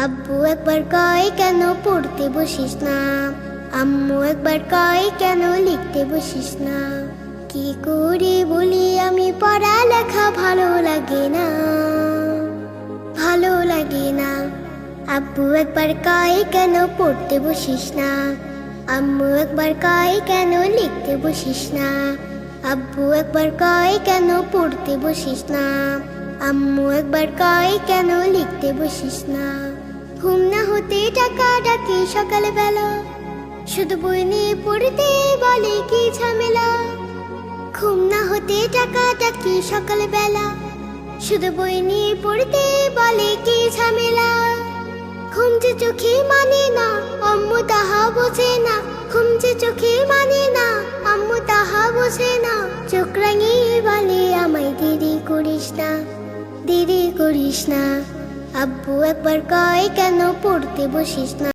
আব্বু একবার কয় কেন পড়তে বসিস না, আম্মু একবার কয় কেন লিখতে বসিস না। কি করে বলি আমি পড়ালেখা ভালো লাগে না, ভালো লাগে না। আব্বু একবার কয় কেন পড়তে বসিস না, আম্মু একবার কয় কেন লিখতে বসিস না। আব্বু একবার কয় কেন পড়তে বসিস না, আম্মু একবার কয় কেন লিখতে বসিস না। ঘুম না হতে টাকা ডাকি সকালবেলা, শুধু বই নিয়ে পড়তে বলে কি ঝামেলা। ঘুম না হতে টাকা ডাকি সকালবেলা, শুধু বই নিয়ে পড়তে বলে কি ঝামেলা। ঘুম যে চোখে মানে না, আম্মু তাহা বোঝে না। ঘুম যে চোখে মানে না, আম্মু তাহা বোঝে না। চোখ রাঙিয়ে বলে আমায় দেরি করিস না, দেরি করিস না। আব্বু একবার কয় কেন পড়তে বসিস না।